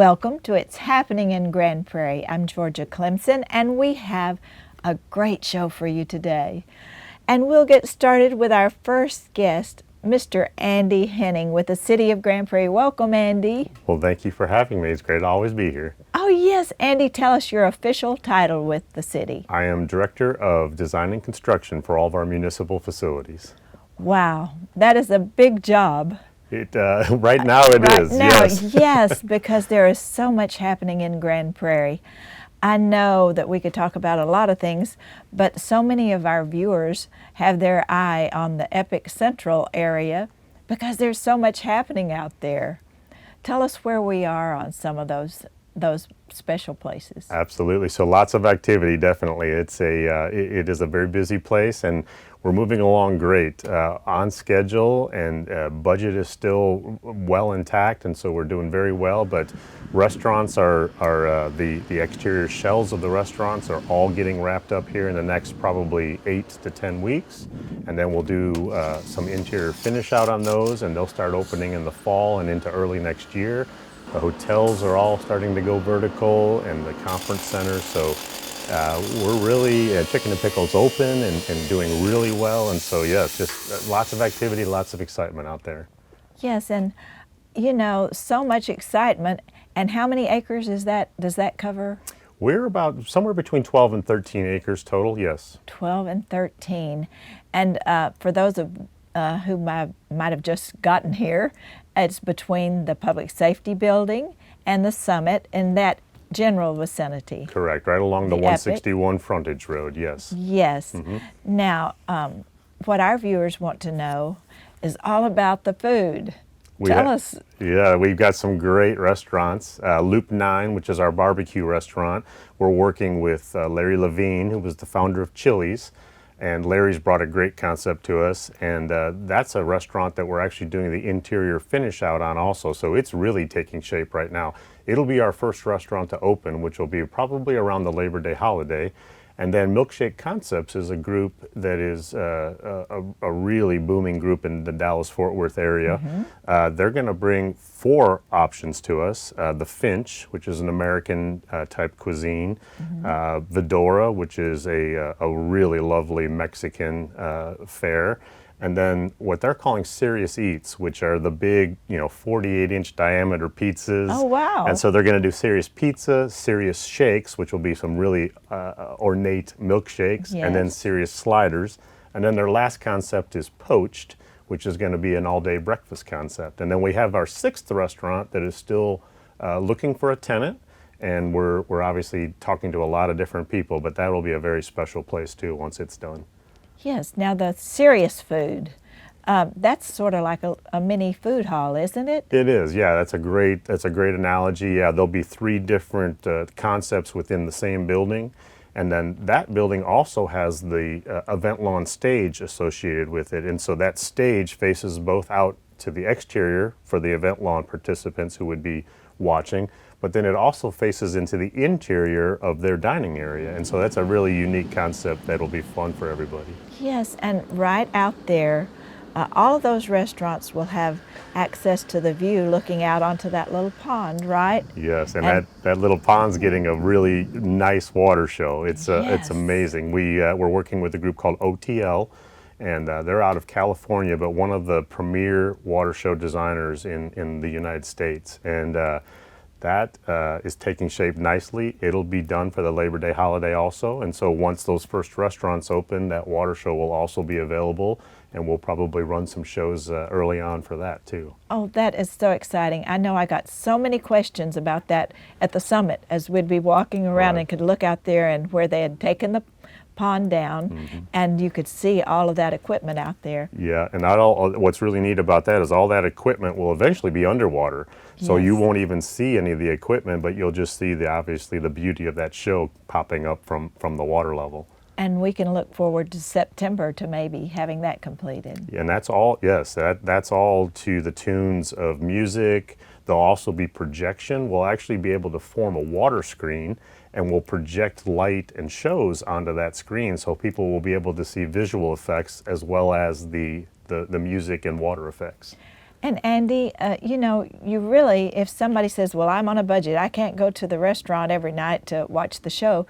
Welcome to It's Happening in Grand Prairie. I'm Georgia Clemson, and we have a great show for you today. And we'll get started with our first guest, Mr. Andy Henning with the City of Grand Prairie. Welcome, Andy. Well, thank you for having me. It's great to always be here. Oh, yes. Andy, tell us your official title with the city. I am Director of Design and Construction for all of our municipal facilities. Wow, that is a big job. Right now it Right is, now, yes. yes, because there is so much happening in Grand Prairie. I know that we could talk about a lot of things, but so many of our viewers have their eye on the Epic Central area because there's so much happening out there. Tell us where we are on some of those special places. Absolutely. So lots of activity, definitely. It is a very busy place, and we're moving along great, on schedule, and budget is still well intact, and so we're doing very well. But restaurants the exterior shells of the restaurants are all getting wrapped up here in the next probably 8 to 10 weeks, and then we'll do some interior finish out on those, and they'll start opening in the fall and into early next year. The hotels are all starting to go vertical, and the conference centers. So we're really, Chicken and Pickles open and doing really well. And so, yes, just lots of activity, lots of excitement out there. Yes, and you know, so much excitement. And how many acres does that cover? We're about somewhere between 12 and 13 acres total, yes. 12 and 13. And for those of who might have just gotten here, it's between the Public Safety Building and the Summit in that general vicinity. Correct, right along the 161 frontage road, yes. Yes. Mm-hmm. Now, what our viewers want to know is all about the food. Tell us. Yeah, we've got some great restaurants. Loop 9, which is our barbecue restaurant. We're working with Larry Levine, who was the founder of Chili's. And Larry's brought a great concept to us, and that's a restaurant that we're actually doing the interior finish out on also, so it's really taking shape right now. It'll be our first restaurant to open, which will be probably around the Labor Day holiday. And then Milkshake Concepts is a group that is a really booming group in the Dallas-Fort Worth area. Mm-hmm. They're going to bring 4 options to us. The Finch, which is an American type cuisine. Mm-hmm. Vidora, which is a really lovely Mexican fare. And then what they're calling Serious Eats, which are the big, 48-inch diameter pizzas. Oh, wow. And so they're going to do Serious Pizza, Serious Shakes, which will be some really ornate milkshakes, yes. And then Serious Sliders. And then their last concept is Poached, which is going to be an all-day breakfast concept. And then we have our 6th restaurant that is still looking for a tenant. And we're obviously talking to a lot of different people, but that will be a very special place too once it's done. Yes. Now the serious food, that's sort of like a mini food hall, isn't it? It is. Yeah, that's a great analogy. Yeah, there'll be 3 different concepts within the same building, and then that building also has the event lawn stage associated with it, and so that stage faces both out to the exterior for the event lawn participants who would be watching, but then it also faces into the interior of their dining area. And so that's a really unique concept that'll be fun for everybody. Yes, and right out there, all of those restaurants will have access to the view looking out onto that little pond, right? Yes, and that little pond's getting a really nice water show. It's amazing. We're working with a group called OTL, and they're out of California, but one of the premier water show designers in the United States. And that is taking shape nicely. It'll be done for the Labor Day holiday also. And so once those first restaurants open, that water show will also be available. And we'll probably run some shows early on for that too. Oh, that is so exciting. I know I got so many questions about that at the summit as we'd be walking around and could look out there and where they had taken the pond down, mm-hmm. and you could see all of that equipment out there. Yeah, and what's really neat about that is all that equipment will eventually be underwater. So yes. You won't even see any of the equipment, but you'll just see obviously the beauty of that show popping up from the water level. And we can look forward to September to maybe having that completed. And that's all, yes, that's all to the tunes of music. There'll also be projection. We'll actually be able to form a water screen, and we'll project light and shows onto that screen so people will be able to see visual effects as well as the music and water effects. And Andy, you know, you really, if somebody says, well, I'm on a budget, I can't go to the restaurant every night to watch the show,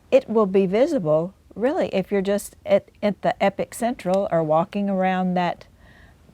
it will be visible, really, if you're just at the Epic Central or walking around that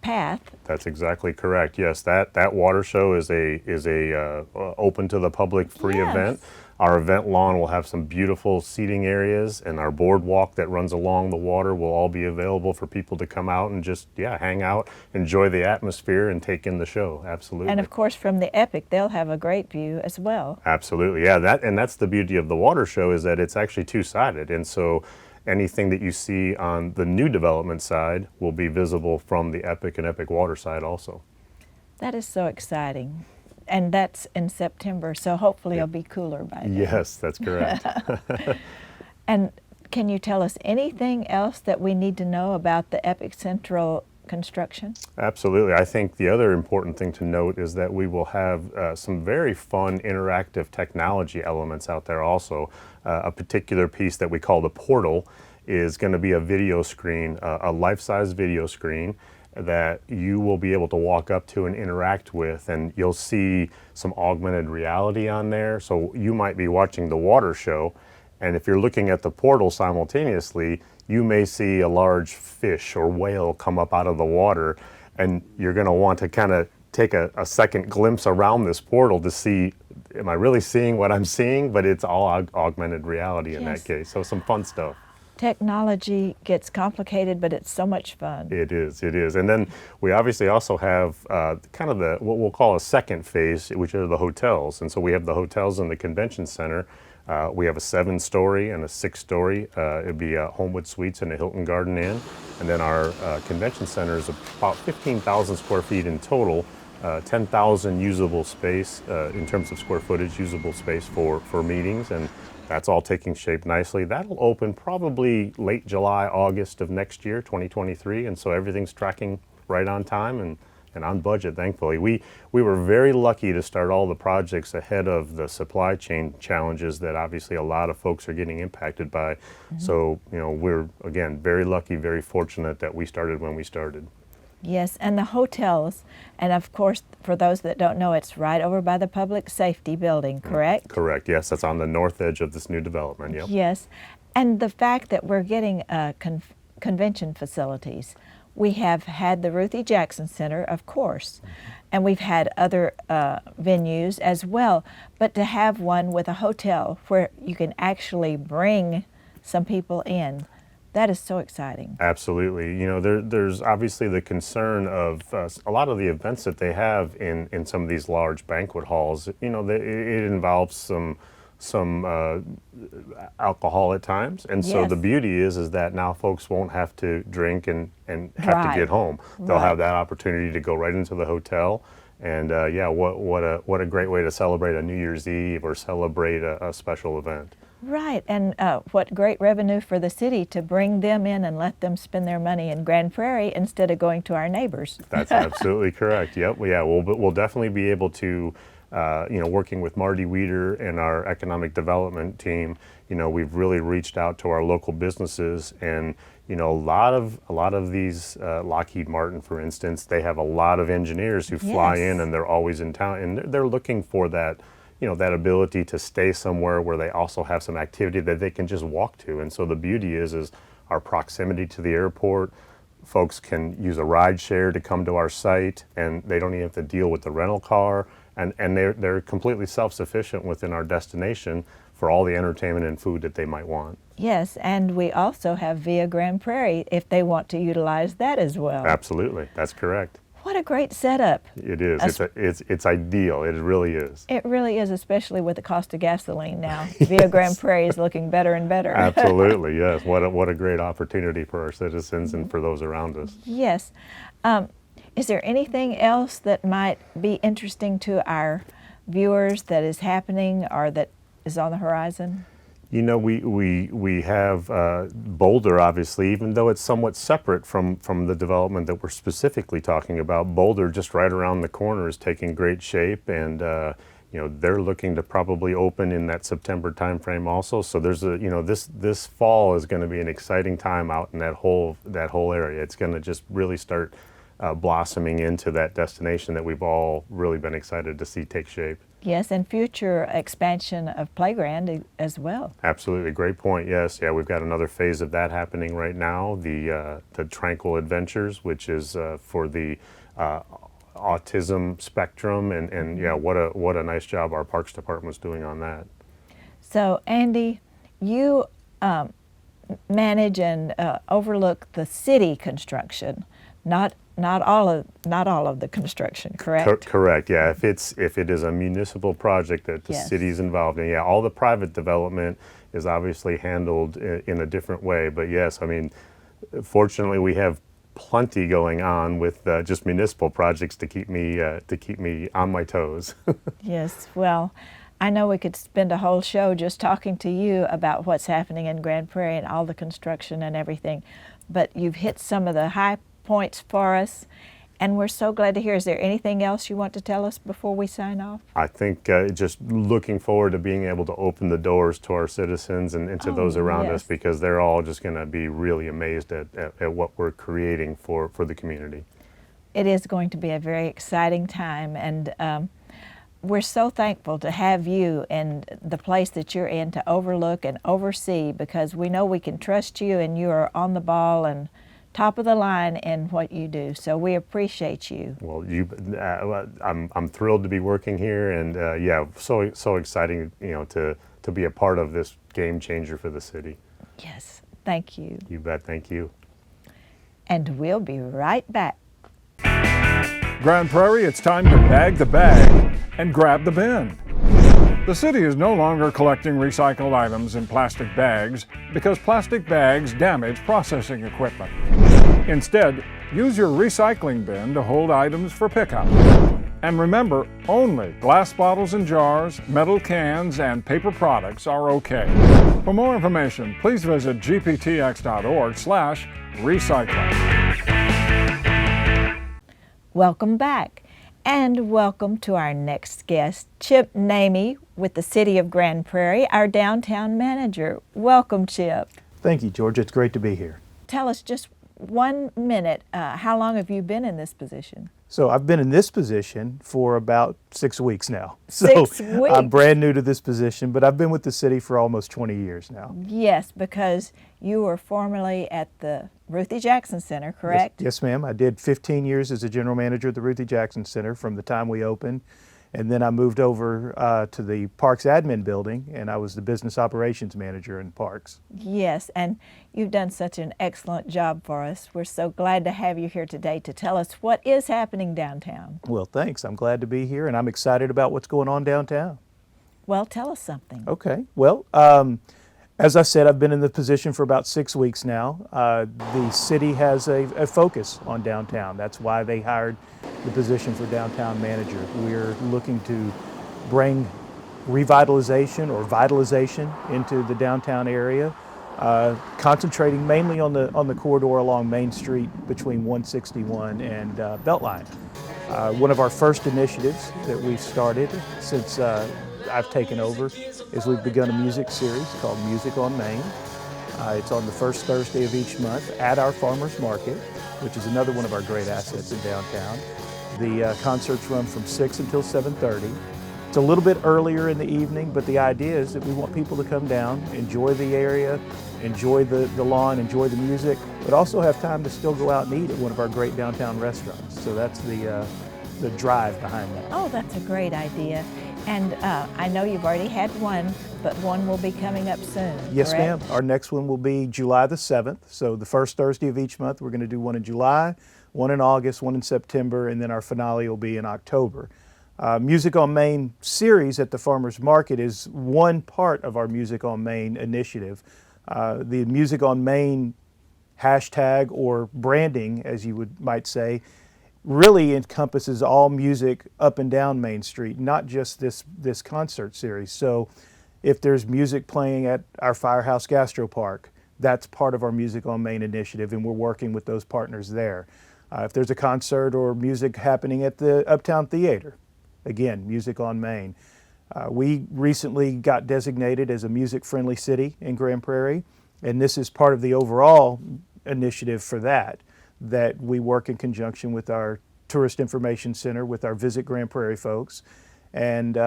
path. That's exactly correct. Yes, that water show is a open to the public free Yes. event. Our event lawn will have some beautiful seating areas, and our boardwalk that runs along the water will all be available for people to come out and just hang out, enjoy the atmosphere, and take in the show. Absolutely. And of course, from the Epic, they'll have a great view as well. Absolutely, yeah. That's the beauty of the water show, is that it's actually two-sided, and so anything that you see on the new development side will be visible from the Epic and Epic Water side also. That is so exciting. And that's in September, so hopefully it'll be cooler by then. Yes, that's correct. And can you tell us anything else that we need to know about the Epic Central construction? Absolutely. I think the other important thing to note is that we will have some very fun interactive technology elements out there also. A particular piece that we call the portal is going to be a video screen, a life-size video screen that you will be able to walk up to and interact with, and you'll see some augmented reality on there. So you might be watching the water show, and if you're looking at the portal simultaneously, you may see a large fish or whale come up out of the water, and you're going to want to kind of take a second glimpse around this portal to see, am I really seeing what I'm seeing? But it's all augmented reality in that case, so some fun stuff. Technology gets complicated, but it's so much fun. It is. And then we obviously also have kind of what we'll call a second phase, which are the hotels. And so we have the hotels in the convention center. We have a 7-story and a 6-story. It'd be a Homewood Suites and a Hilton Garden Inn. And then our convention center is about 15,000 square feet in total, 10,000 usable space in terms of square footage, usable space for meetings. And that's all taking shape nicely. That'll open probably late July, August of next year, 2023. And so everything's tracking right on time and on budget, thankfully. We were very lucky to start all the projects ahead of the supply chain challenges that obviously a lot of folks are getting impacted by. Mm-hmm. So, you know, we're, again, very lucky, very fortunate that we started when we started. Yes, and the hotels, and of course, for those that don't know, it's right over by the Public Safety Building, correct? Correct, yes. That's on the north edge of this new development, yep. Yes, and the fact that we're getting convention facilities. We have had the Ruthie Jackson Center, of course, and we've had other venues as well, but to have one with a hotel where you can actually bring some people in, that is so exciting. Absolutely. You know, there's obviously the concern of a lot of the events that they have in some of these large banquet halls. You know, it involves some alcohol at times, and so the beauty is that now folks won't have to drink and have to get home. They'll have that opportunity to go right into the hotel. And what a great way to celebrate a New Year's Eve or celebrate a special event. Right, and what great revenue for the city to bring them in and let them spend their money in Grand Prairie instead of going to our neighbors. That's absolutely correct. Yep. Yeah, we'll definitely be able to, working with Marty Weeder and our economic development team, you know, we've really reached out to our local businesses, and you know, a lot of these, Lockheed Martin, for instance, they have a lot of engineers who fly in, and they're always in town, and they're looking for that. You know, that ability to stay somewhere where they also have some activity that they can just walk to. And so the beauty is our proximity to the airport. Folks can use a ride share to come to our site, and they don't even have to deal with the rental car. And they're completely self-sufficient within our destination for all the entertainment and food that they might want. Yes, and we also have Via Grand Prairie if they want to utilize that as well. Absolutely, that's correct. What a great setup. It is. It's ideal. It really is. It really is, especially with the cost of gasoline now. Via Grand Prairie is looking better and better. Absolutely, yes. What a great opportunity for our citizens and for those around us. Yes. Is there anything else that might be interesting to our viewers that is happening or that is on the horizon? You know, we have Boulder, obviously, even though it's somewhat separate from the development that we're specifically talking about. Boulder, just right around the corner, is taking great shape, and you know, they're looking to probably open in that September timeframe also. So there's this fall is going to be an exciting time out in that whole area. It's going to just really start blossoming into that destination that we've all really been excited to see take shape. Yes, and future expansion of playground as well. Absolutely, great point. Yes, yeah, we've got another phase of that happening right now. The Tranquil Adventures, which is for the autism spectrum, and yeah, what a nice job our Parks Department was doing on that. So, Andy, you manage and overlook the city construction, not all of the construction, correct? Correct. Yeah. If it is a municipal project that the Yes. city's involved in, yeah, all the private development is obviously handled in a different way. But yes, I mean, fortunately, we have plenty going on with just municipal projects to keep me on my toes. Yes. Well, I know we could spend a whole show just talking to you about what's happening in Grand Prairie and all the construction and everything, but you've hit some of the high points for us, and we're so glad to hear. Is there anything else you want to tell us before we sign off? I think just looking forward to being able to open the doors to our citizens and to those around us, yes. because they're all just going to be really amazed at what we're creating for the community. It is going to be a very exciting time, and we're so thankful to have you in the place that you're in to overlook and oversee, because we know we can trust you and you are on the ball and top of the line in what you do. So we appreciate you. Well, I'm thrilled to be working here, and yeah, so exciting, to be a part of this game changer for the city. Yes, thank you. You bet. Thank you. And we'll be right back. Grand Prairie, it's time to bag the bag and grab the bin. The city is no longer collecting recycled items in plastic bags because plastic bags damage processing equipment. Instead, use your recycling bin to hold items for pickup. And remember, only glass bottles and jars, metal cans, and paper products are okay. For more information, please visit gptx.org/recycling. Welcome back, and welcome to our next guest, Chip Namey with the City of Grand Prairie, our downtown manager. Welcome, Chip. Thank you, Georgia. It's great to be here. Tell us just 1 minute, how long have you been in this position? So I've been in this position for about 6 weeks now. 6 So weeks? I'm brand new to this position, but I've been with the city for almost 20 years now. Yes, because you were formerly at the Ruthie Jackson Center, correct? Yes, ma'am. I did 15 years as a general manager at the Ruthie Jackson Center from the time we opened. And then I moved over to the Parks Admin Building, and I was the business operations manager in Parks. Yes, and you've done such an excellent job for us. We're so glad to have you here today to tell us what is happening downtown. Well, thanks. I'm glad to be here, and I'm excited about what's going on downtown. Well, tell us something. Okay. Well, as I said, I've been in the position for about 6 weeks now. The city has a focus on downtown. That's why they hired the position for downtown manager. We're looking to bring revitalization or vitalization into the downtown area, concentrating mainly on the corridor along Main Street between 161 and Beltline. One of our first initiatives that we've started since I've taken over is we've begun a music series called Music on Main. It's on the first Thursday of each month at our farmers market, which is another one of our great assets in downtown. The concerts run from 6 until 7:30. It's a little bit earlier in the evening, but the idea is that we want people to come down, enjoy the area, enjoy the lawn, enjoy the music, but also have time to still go out and eat at one of our great downtown restaurants. So that's the drive behind that. Oh, that's a great idea. And I know you've already had one, but one will be coming up soon. Yes, correct? ma'am. Our next one will be July the 7th. So the first Thursday of each month, we're going to do one in July, one in August, one in September, and then our finale will be in October. Music on Main series at the Farmers Market is one part of our Music on Main initiative. The Music on Main hashtag, or branding, as you might say, really encompasses all music up and down Main Street, not just this concert series. So if there's music playing at our Firehouse Gastro Park, that's part of our Music on Main initiative, and we're working with those partners there. If there's a concert or music happening at the Uptown Theater, again, Music on Main. We recently got designated as a music-friendly city in Grand Prairie, and this is part of the overall initiative for that. that we work in conjunction with our Tourist Information Center, with our Visit Grand Prairie folks, and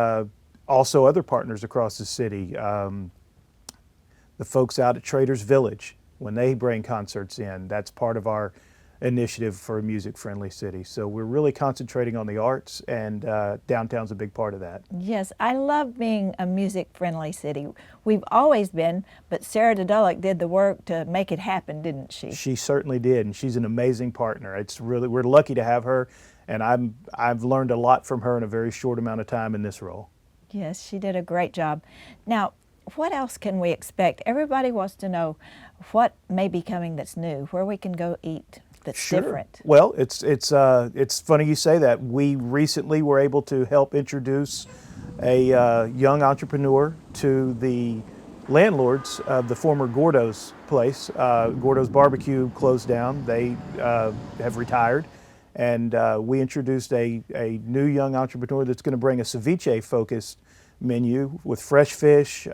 also other partners across the city. The folks out at Traders Village, when they bring concerts in, that's part of our initiative for a music-friendly city. So we're really concentrating on the arts, and downtown's a big part of that. Yes, I love being a music-friendly city. We've always been, but Sarah Dodulek did the work to make it happen, didn't she? She certainly did, and she's an amazing partner. It's really, we're lucky to have her, and I've learned a lot from her in a very short amount of time in this role. Yes, she did a great job. Now, what else can we expect? Everybody wants to know what may be coming that's new, where we can go eat that's different. Well, it's funny you say that. We recently were able to help introduce a young entrepreneur to the landlords of the former Gordo's place. Gordo's Barbecue closed down. They have retired. And we introduced a new young entrepreneur that's going to bring a ceviche-focused menu with fresh fish,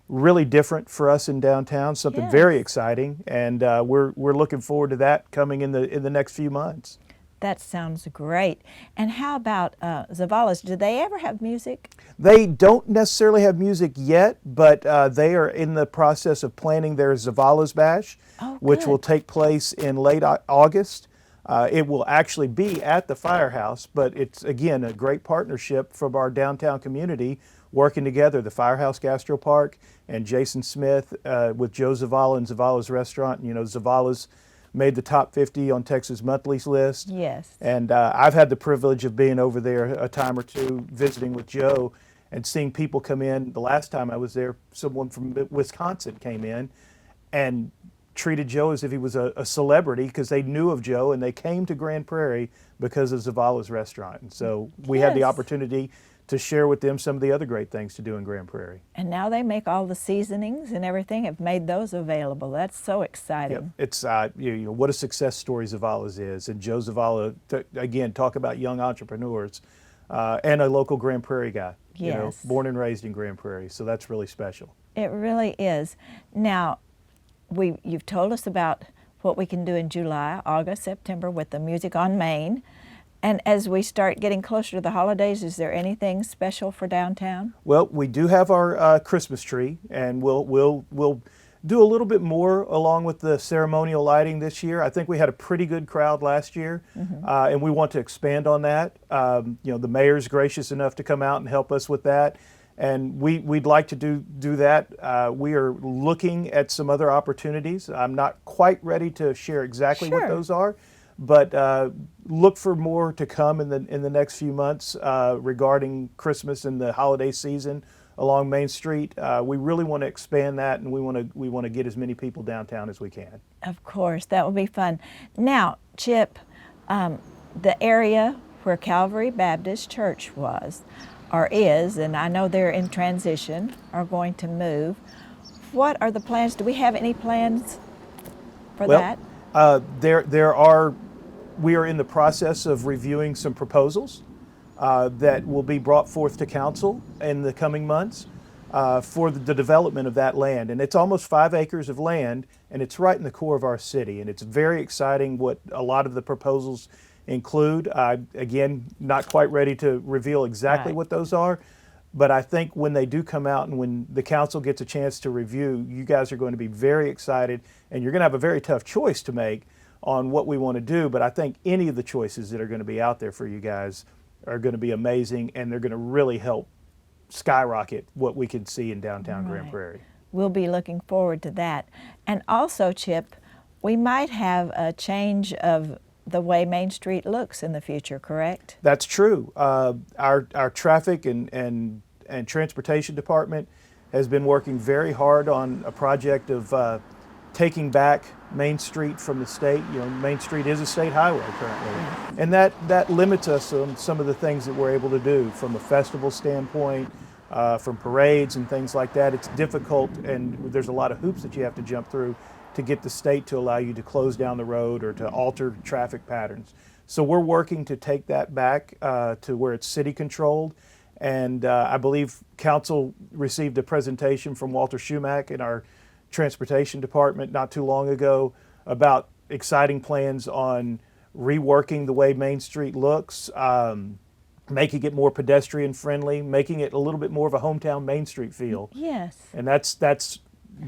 really different for us in downtown, something very exciting, and we're looking forward to that coming in the next few months. That sounds great. And how about Zavala's? Do they ever have music? They don't necessarily have music yet, but they are in the process of planning their Zavala's Bash, which will take place in late August. It will actually be at the Firehouse, but it's, again, a great partnership from our downtown community working together, the Firehouse Gastro Park and Jason Smith with Joe Zavala and Zavala's Restaurant. You know, Zavala's made the top 50 on Texas Monthly's list. Yes. And I've had the privilege of being over there a time or two visiting with Joe and seeing people come in. The last time I was there, someone from Wisconsin came in and treated Joe as if he was a celebrity because they knew of Joe and they came to Grand Prairie because of Zavala's Restaurant. And so we had the opportunity to share with them some of the other great things to do in Grand Prairie. And now they make all the seasonings and everything, have made those available. That's so exciting. Yep. It's, you know, what a success story Zavala's is. And Joe Zavala, again, talk about young entrepreneurs and a local Grand Prairie guy. You know, born and raised in Grand Prairie. So that's really special. It really is. Now, you've told us about what we can do in July, August, September with the Music on Main. And as we start getting closer to the holidays, is there anything special for downtown? Well, we do have our Christmas tree, and we'll do a little bit more along with the ceremonial lighting this year. I think we had a pretty good crowd last year, and we want to expand on that. You know, the mayor's gracious enough to come out and help us with that. And we'd like to do that. We are looking at some other opportunities. I'm not quite ready to share exactly what those are, but look for more to come in the next few months regarding Christmas and the holiday season along Main Street. We really want to expand that, and we want to get as many people downtown as we can. Of course, that will be fun. Now, Chip, the area where Calvary Baptist Church was, or is, and I know they're in transition, are going to move. What are the plans? Do we have any plans for that? We are in the process of reviewing some proposals that will be brought forth to council in the coming months for the development of that land. And it's almost 5 acres of land, and it's right in the core of our city. And it's very exciting what a lot of the proposals include. Again, not quite ready to reveal exactly what those are, but I think when they do come out and when the council gets a chance to review, you guys are going to be very excited, and you're going to have a very tough choice to make on what we want to do. But I think any of the choices that are going to be out there for you guys are going to be amazing, and they're going to really help skyrocket what we can see in downtown Grand Prairie. We'll be looking forward to that. And also, Chip, we might have a change of the way Main Street looks in the future, correct? That's true. Our traffic and transportation department has been working very hard on a project of taking back Main Street from the state. You know, Main Street is a state highway currently, and that limits us on some of the things that we're able to do from a festival standpoint, from parades and things like that. It's difficult, and there's a lot of hoops that you have to jump through to get the state to allow you to close down the road or to alter traffic patterns. So we're working to take that back to where it's city controlled. And I believe council received a presentation from Walter Schumack in our transportation department not too long ago about exciting plans on reworking the way Main Street looks, making it more pedestrian friendly, making it a little bit more of a hometown Main Street feel. Yes. And that's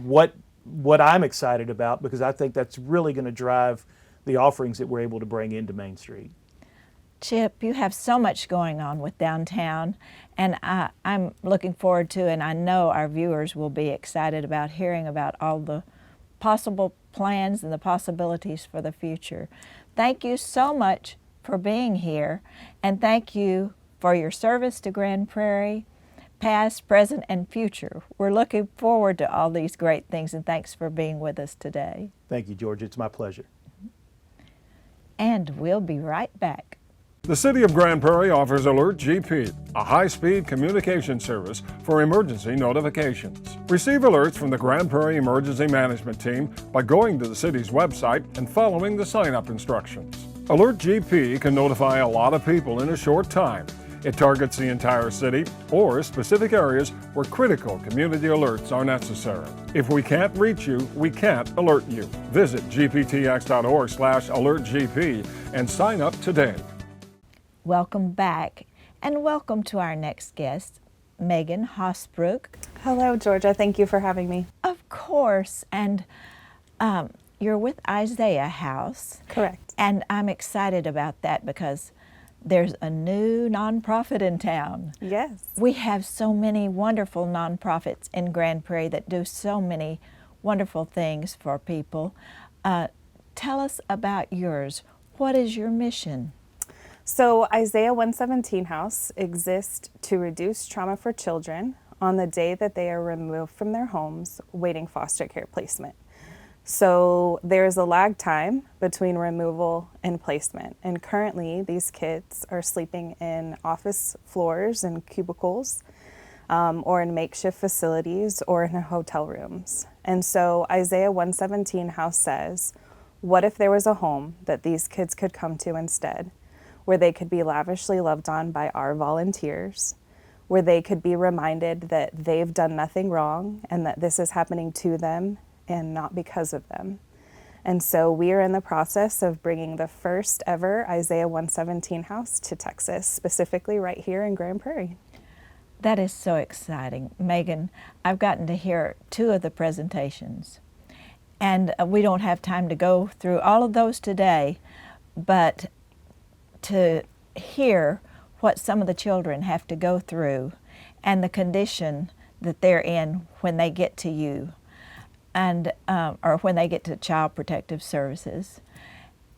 what I'm excited about, because I think that's really going to drive the offerings that we're able to bring into Main Street. Chip, you have so much going on with downtown, and I'm looking forward to, and I know our viewers will be excited about hearing about all the possible plans and the possibilities for the future. Thank you so much for being here, and thank you for your service to Grand Prairie, past, present, and future. We're looking forward to all these great things, and thanks for being with us today. Thank you, Georgia. It's my pleasure. And we'll be right back. The City of Grand Prairie offers Alert GP, a high-speed communication service for emergency notifications. Receive alerts from the Grand Prairie Emergency Management Team by going to the city's website and following the sign-up instructions. Alert GP can notify a lot of people in a short time. It targets the entire city or specific areas where critical community alerts are necessary. If we can't reach you, we can't alert you. Visit gptx.org/alertgp and sign up today. Welcome back, and welcome to our next guest, Megan Hosbrook. Hello, Georgia. Thank you for having me. Of course, and you're with Isaiah House. Correct. And I'm excited about that because there's a new nonprofit in town. Yes. We have so many wonderful nonprofits in Grand Prairie that do so many wonderful things for people. Tell us about yours. What is your mission? So Isaiah 117 House exists to reduce trauma for children on the day that they are removed from their homes waiting foster care placement. So there is a lag time between removal and placement. And currently these kids are sleeping in office floors and cubicles, or in makeshift facilities or in hotel rooms. And so Isaiah 117 House says, what if there was a home that these kids could come to instead, where they could be lavishly loved on by our volunteers, where they could be reminded that they've done nothing wrong and that this is happening to them and not because of them. And so we are in the process of bringing the first ever Isaiah 117 House to Texas, specifically right here in Grand Prairie. That is so exciting. Megan, I've gotten to hear 2 of the presentations, and we don't have time to go through all of those today, but to hear what some of the children have to go through and the condition that they're in when they get to you, and or when they get to Child Protective Services,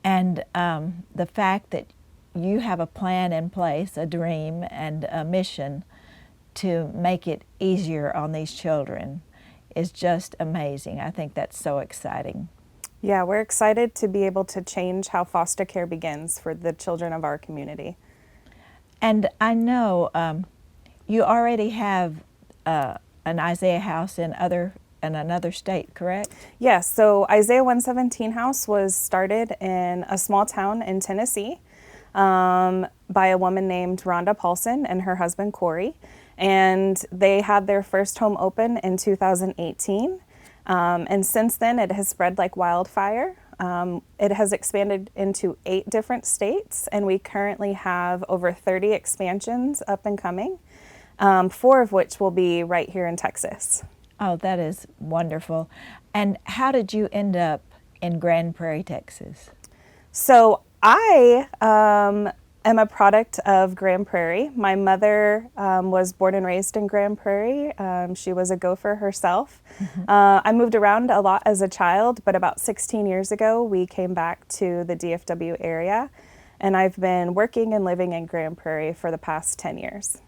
and the fact that you have a plan in place, a dream and a mission to make it easier on these children is just amazing. I think that's so exciting. Yeah, we're excited to be able to change how foster care begins for the children of our community. And I know you already have an Isaiah House in another state, correct? Yes, so Isaiah 117 House was started in a small town in Tennessee by a woman named Rhonda Paulson and her husband Corey. And they had their first home open in 2018. And since then, it has spread like wildfire. It has expanded into 8 different states, and we currently have over 30 expansions up and coming, 4 of which will be right here in Texas. Oh, that is wonderful. And how did you end up in Grand Prairie, Texas? So I am a product of Grand Prairie. My mother was born and raised in Grand Prairie. She was a gopher herself. Mm-hmm. I moved around a lot as a child, but about 16 years ago, we came back to the DFW area, and I've been working and living in Grand Prairie for the past 10 years.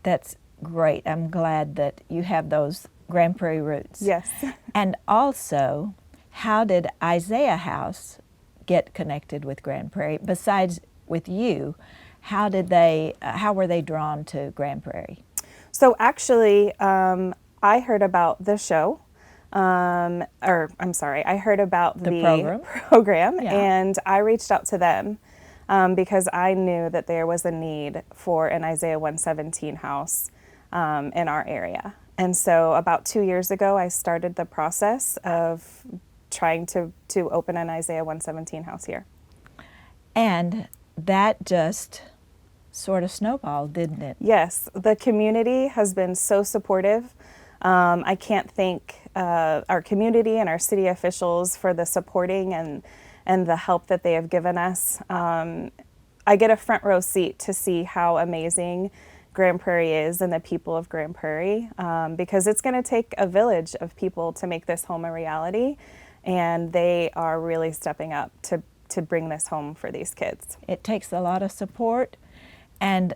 That's great. I'm glad that you have those Grand Prairie roots. Yes. And also, how did Isaiah House get connected with Grand Prairie? Besides with you, how were they drawn to Grand Prairie? So actually, I heard about the show, I heard about the program, yeah. And I reached out to them because I knew that there was a need for an Isaiah 117 house in our area. And so about 2 years ago, I started the process of trying to open an Isaiah 117 house here. And that just sort of snowballed, didn't it? Yes, the community has been so supportive. I can't thank our community and our city officials for the supporting and the help that they have given us. I get a front row seat to see how amazing Grand Prairie is and the people of Grand Prairie, because it's going to take a village of people to make this home a reality, and they are really stepping up to bring this home for these kids. It takes a lot of support, and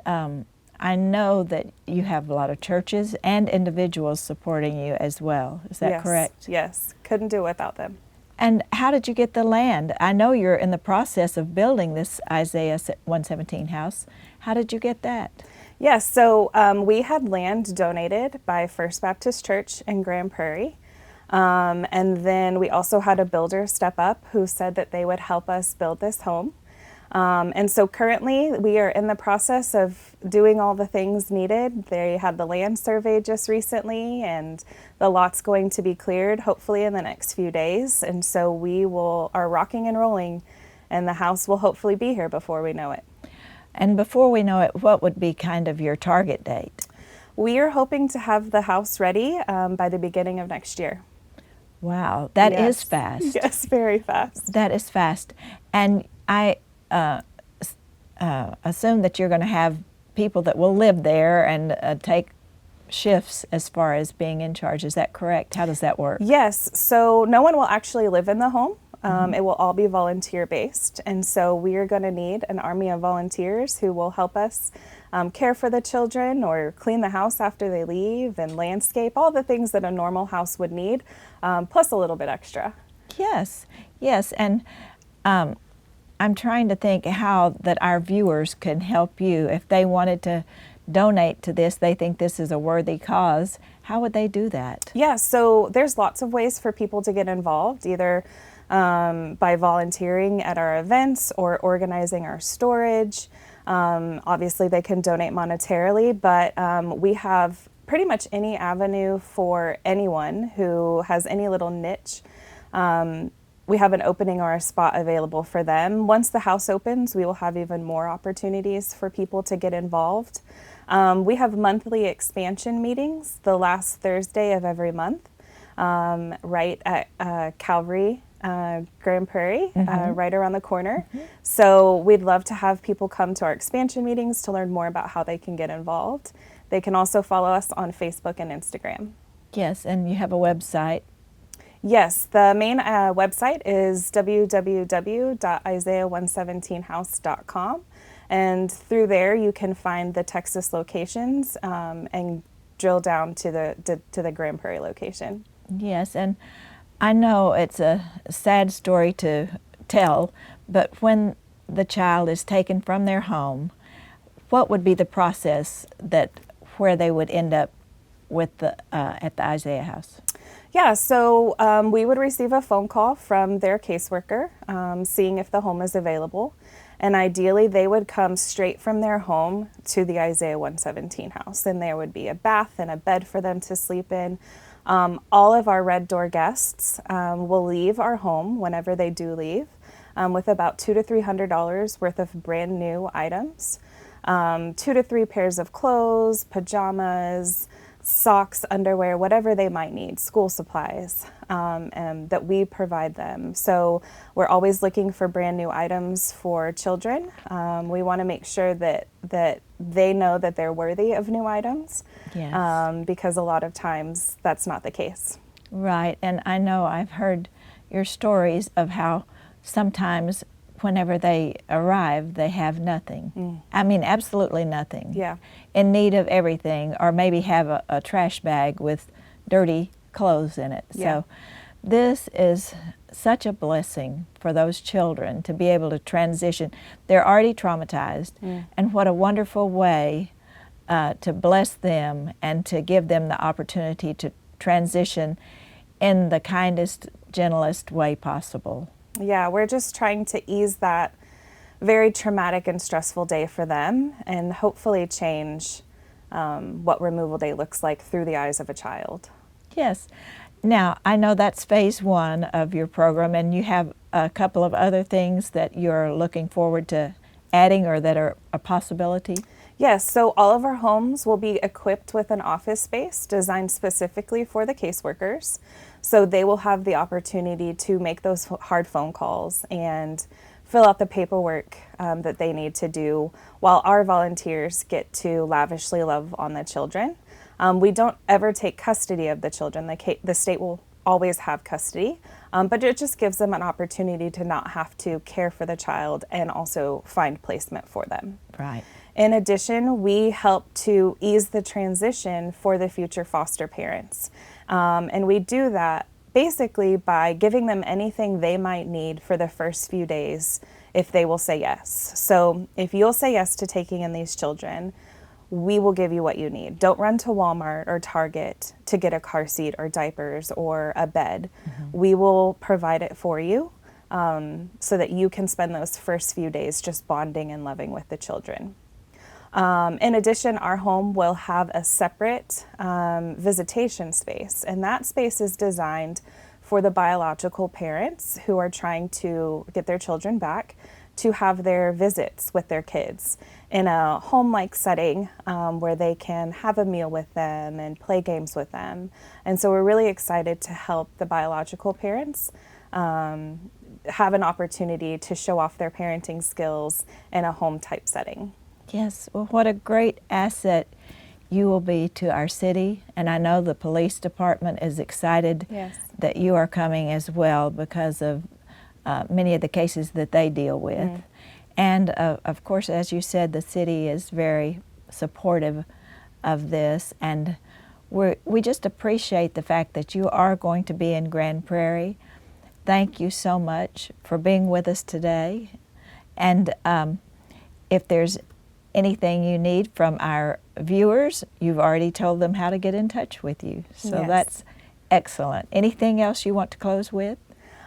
I know that you have a lot of churches and individuals supporting you as well. Is that Yes, correct? Yes, couldn't do it without them. And how did you get the land? I know you're in the process of building this Isaiah 117 house. How did you get that? Yes, so we had land donated by First Baptist Church in Grand Prairie. And then we also had a builder step up who said that they would help us build this home. And so currently we are in the process of doing all the things needed. They had the land survey just recently, and the lot's going to be cleared hopefully in the next few days. And so we are rocking and rolling, and the house will hopefully be here before we know it. And before we know it, what would be kind of your target date? We are hoping to have the house ready by the beginning of next year. Wow, that Yes. is fast. Yes, very fast. That is fast. And I assume that you're going to have people that will live there and take shifts as far as being in charge. Is that correct? How does that work? Yes, so no one will actually live in the home. It will all be volunteer based, and so we are going to need an army of volunteers who will help us care for the children or clean the house after they leave and landscape, all the things that a normal house would need, plus a little bit extra. Yes, yes. And I'm trying to think how that our viewers can help you. If they wanted to donate to this, they think this is a worthy cause, how would they do that? Yeah, so there's lots of ways for people to get involved, either by volunteering at our events or organizing our storage. Obviously, they can donate monetarily, but we have pretty much any avenue for anyone who has any little niche. We have an opening or a spot available for them. Once the house opens, we will have even more opportunities for people to get involved. We have monthly expansion meetings the last Thursday of every month, right at Calvary, Grand Prairie, right around the corner. So we'd love to have people come to our expansion meetings to learn more about how they can get involved. They can also follow us on Facebook and Instagram. Yes, and you have a website. Yes, the main website is www.isaiah117house.com, and through there you can find the Texas locations and drill down to the Grand Prairie location. Yes, and I know it's a sad story to tell, but when the child is taken from their home, what would be the process where they would end up with at the Isaiah house? Yeah, so we would receive a phone call from their caseworker seeing if the home is available, and ideally they would come straight from their home to the Isaiah 117 house, and there would be a bath and a bed for them to sleep in. All of our Red Door guests will leave our home whenever they do leave with about $200 to $300 worth of brand new items, 2 to 3 pairs of clothes, pajamas, socks, underwear, whatever they might need, school supplies, and that we provide them. So we're always looking for brand new items for children. We want to make sure that they know that they're worthy of new items, Yes. because a lot of times that's not the case. Right, and I know I've heard your stories of how sometimes whenever they arrive, they have nothing. I mean, absolutely nothing. Yeah. In need of everything, or maybe have a trash bag with dirty clothes in it. Yeah. So this is such a blessing for those children to be able to transition. They're already traumatized, and what a wonderful way to bless them and to give them the opportunity to transition in the kindest, gentlest way possible. Yeah, we're just trying to ease that very traumatic and stressful day for them, and hopefully change what removal day looks like through the eyes of a child. Yes. Now, I know that's phase one of your program, and you have a couple of other things that you're looking forward to adding or that are a possibility. Yes, so all of our homes will be equipped with an office space designed specifically for the caseworkers. So they will have the opportunity to make those hard phone calls and fill out the paperwork that they need to do, while our volunteers get to lavishly love on the children. We don't ever take custody of the children. The state will always have custody, but it just gives them an opportunity to not have to care for the child and also find placement for them. Right. In addition, we help to ease the transition for the future foster parents. And we do that basically by giving them anything they might need for the first few days if they will say yes. So if you'll say yes to taking in these children, we will give you what you need. Don't run to Walmart or Target to get a car seat or diapers or a bed. We will provide it for you so that you can spend those first few days just bonding and loving with the children. In addition, our home will have a separate visitation space, and that space is designed for the biological parents who are trying to get their children back to have their visits with their kids in a home-like setting where they can have a meal with them and play games with them. And so we're really excited to help the biological parents have an opportunity to show off their parenting skills in a home-type setting. Yes, well, what a great asset you will be to our city, and I know the police department is excited Yes. that you are coming as well because of many of the cases that they deal with. And of course, as you said, the city is very supportive of this, and we just appreciate the fact that you are going to be in Grand Prairie. Thank you so much for being with us today. And if there's anything you need from our viewers, you've already told them how to get in touch with you. So Yes. that's excellent. Anything else you want to close with?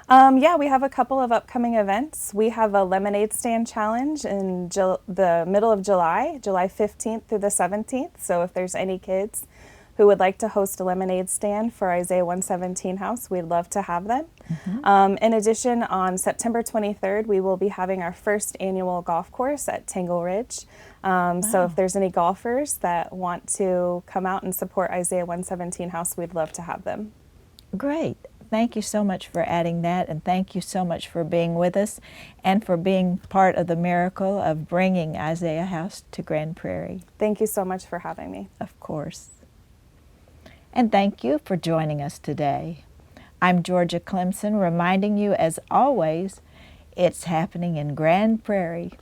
Yeah, we have a couple of upcoming events. We have a lemonade stand challenge in the middle of July, July 15th through the 17th. So if there's any kids who would like to host a lemonade stand for Isaiah 117 House, we'd love to have them. In addition, on September 23rd, we will be having our first annual golf course at Tangle Ridge. So if there's any golfers that want to come out and support Isaiah 117 House, we'd love to have them. Great. Thank you so much for adding that, and thank you so much for being with us and for being part of the miracle of bringing Isaiah House to Grand Prairie. Thank you so much for having me. Of course. And thank you for joining us today. I'm Georgia Clemson, reminding you, as always, it's happening in Grand Prairie.